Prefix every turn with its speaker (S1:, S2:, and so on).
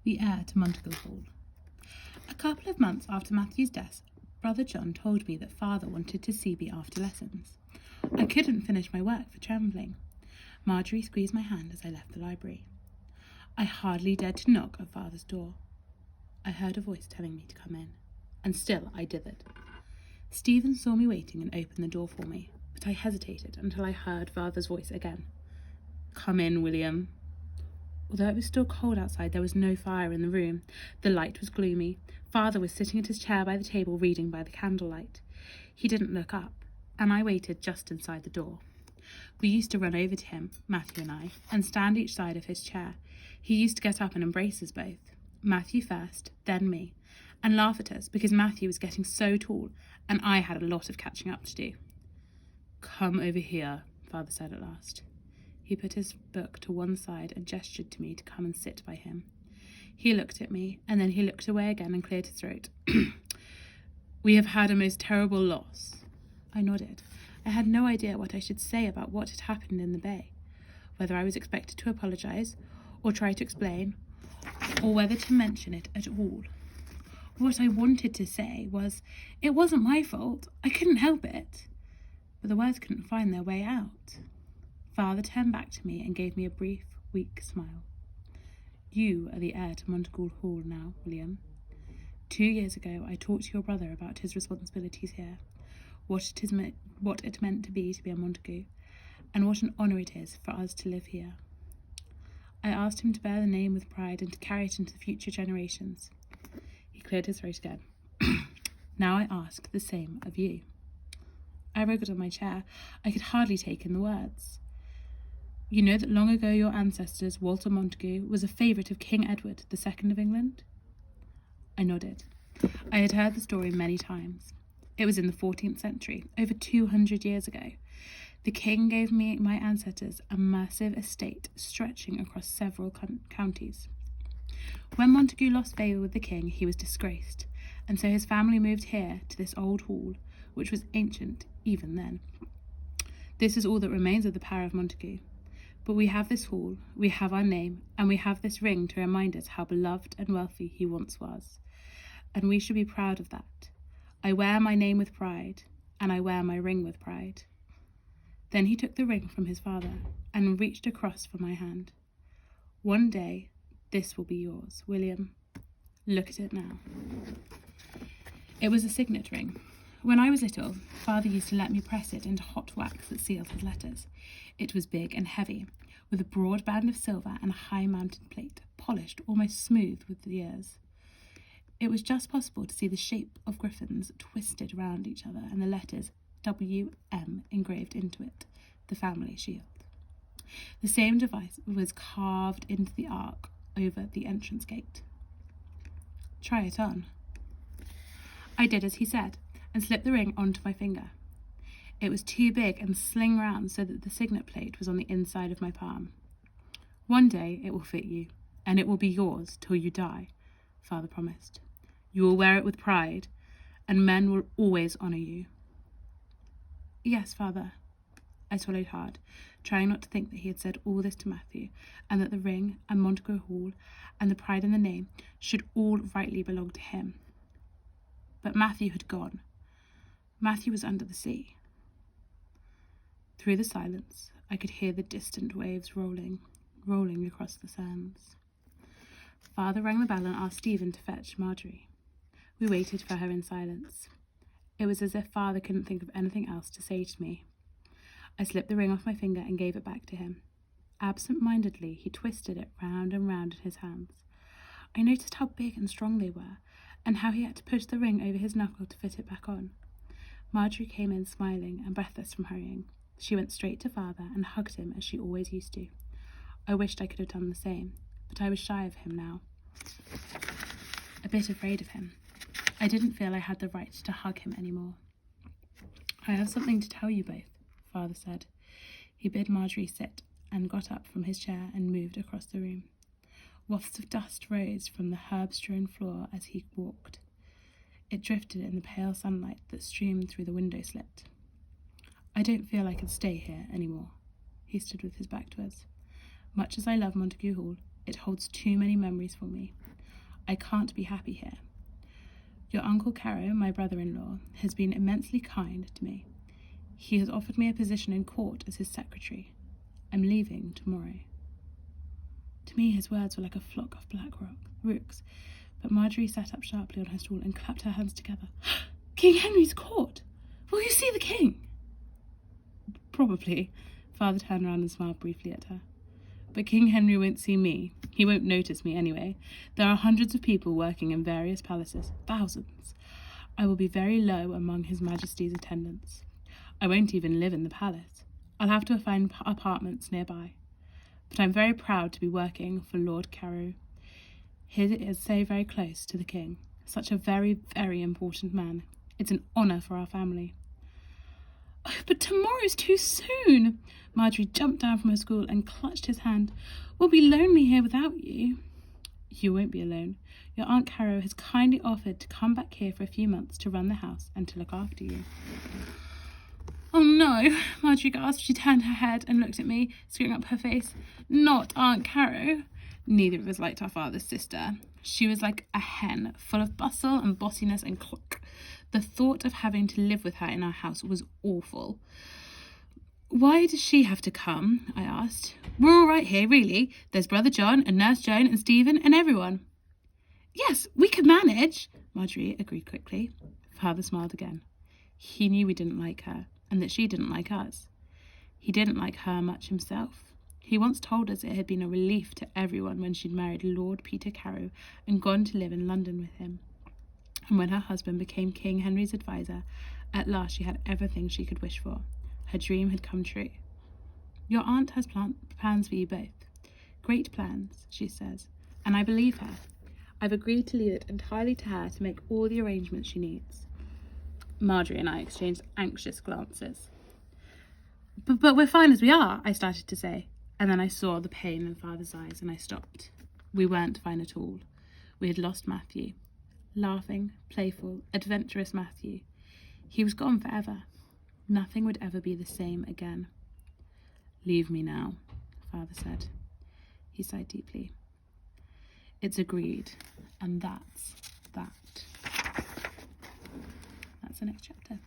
S1: the heir to Montague Hall. A couple of months after Matthew's death, Brother John told me that Father wanted to see me after lessons. I couldn't finish my work for trembling. Marjorie squeezed my hand as I left the library. I hardly dared to knock at Father's door. I heard a voice telling me to come in, and still I dithered. Stephen saw me waiting and opened the door for me, but I hesitated until I heard Father's voice again. "Come in, William." Although it was still cold outside, there was no fire in the room. The light was gloomy. Father was sitting at his chair by the table reading by the candlelight. He didn't look up, and I waited just inside the door. We used to run over to him, Matthew and I, and stand each side of his chair. He used to get up and embrace us both, Matthew first, then me, and laugh at us because Matthew was getting so tall and I had a lot of catching up to do. "Come over here," Father said at last. He put his book to one side and gestured to me to come and sit by him. He looked at me, and then he looked away again and cleared his throat. "We have had a most terrible loss." I nodded. I had no idea what I should say about what had happened in the bay, whether I was expected to apologise, or try to explain, or whether to mention it at all. What I wanted to say was, it wasn't my fault, I couldn't help it. But the words couldn't find their way out. Father turned back to me and gave me a brief, weak smile. "You are the heir to Montague Hall now, William. 2 years ago I talked to your brother about his responsibilities here, what it meant to be a Montague, and what an honour it is for us to live here. I asked him to bear the name with pride and to carry it into future generations." He cleared his throat again. "Now I ask the same of you." I wriggled on my chair. I could hardly take in the words. "You know that long ago your ancestors, Walter Montague, was a favourite of King Edward II of England?" I nodded. I had heard the story many times. It was in the 14th century, over 200 years ago. The king gave me my ancestors a massive estate stretching across several counties. When Montague lost favour with the king, he was disgraced, and so his family moved here to this old hall, which was ancient even then. This is all that remains of the power of Montague. But we have this hall, we have our name, and we have this ring to remind us how beloved and wealthy he once was. And we should be proud of that. I wear my name with pride, and I wear my ring with pride." Then he took the ring from his father and reached across for my hand. "One day, this will be yours, William. Look at it now." It was a signet ring. When I was little, Father used to let me press it into hot wax that sealed his letters. It was big and heavy, with a broad band of silver and a high-mounted plate, polished almost smooth with the years. It was just possible to see the shape of griffins twisted round each other and the letters W.M. engraved into it, the family shield. The same device was carved into the arch over the entrance gate. "Try it on." I did as he said, and slipped the ring onto my finger. It was too big and sling round so that the signet plate was on the inside of my palm. "One day it will fit you, and it will be yours till you die," Father promised. "You will wear it with pride, and men will always honour you." "Yes, Father." I swallowed hard, trying not to think that he had said all this to Matthew, and that the ring and Montague Hall and the pride in the name should all rightly belong to him. But Matthew had gone. Matthew was under the sea. Through the silence, I could hear the distant waves rolling across the sands. Father rang the bell and asked Stephen to fetch Marjorie. We waited for her in silence. It was as if Father couldn't think of anything else to say to me. I slipped the ring off my finger and gave it back to him. Absent-mindedly, he twisted it round and round in his hands. I noticed how big and strong they were, and how he had to push the ring over his knuckle to fit it back on. Marjorie came in smiling and breathless from hurrying. She went straight to Father and hugged him as she always used to. I wished I could have done the same, but I was shy of him now, a bit afraid of him. I didn't feel I had the right to hug him anymore. "I have something to tell you both," Father said. He bid Marjorie sit and got up from his chair and moved across the room. Wafts of dust rose from the herb-strewn floor as he walked. It drifted in the pale sunlight that streamed through the window slit. "I don't feel I can stay here anymore." He stood with his back to us. "Much as I love Montague Hall, it holds too many memories for me. I can't be happy here. Your Uncle Caro, my brother-in-law, has been immensely kind to me. He has offered me a position in court as his secretary. I'm leaving tomorrow." To me, his words were like a flock of black rooks, but Marjorie sat up sharply on her stool and clapped her hands together. "King Henry's court! Will you see the king?" "Probably." Father turned around and smiled briefly at her. "But King Henry won't see me. He won't notice me anyway. There are hundreds of people working in various palaces, thousands. I will be very low among His Majesty's attendants. I won't even live in the palace. I'll have to find apartments nearby. But I'm very proud to be working for Lord Caro. He is so very close to the king. Such a very, very important man. It's an honour for our family." "Oh, but tomorrow's too soon." Marjorie jumped down from her stool and clutched his hand. "We'll be lonely here without you." "You won't be alone. Your Aunt Caro has kindly offered to come back here for a few months to run the house and to look after you." "Oh no," Marjorie gasped. She turned her head and looked at me, screwing up her face. "Not Aunt Caro." Neither of us liked our father's sister. She was like a hen, full of bustle and bossiness and cluck. The thought of having to live with her in our house was awful. "Why does she have to come?" I asked. "We're all right here, really. There's Brother John and Nurse Joan and Stephen and everyone." "Yes, we could manage," Marjorie agreed quickly. Father smiled again. He knew we didn't like her, and that she didn't like us. He didn't like her much himself. He once told us it had been a relief to everyone when she'd married Lord Peter Caro and gone to live in London with him. And when her husband became King Henry's advisor, at last she had everything she could wish for. Her dream had come true. "Your aunt has plans for you both. Great plans," she says, and I believe her. I've agreed to leave it entirely to her to make all the arrangements she needs. Marjorie and I exchanged anxious glances. But we're fine as we are," I started to say, and then I saw the pain in Father's eyes and I stopped. We weren't fine at all. We had lost Matthew. Laughing, playful, adventurous Matthew. He was gone forever. Nothing would ever be the same again. "Leave me now," Father said. He sighed deeply. "It's agreed, and that's that." That's the next chapter.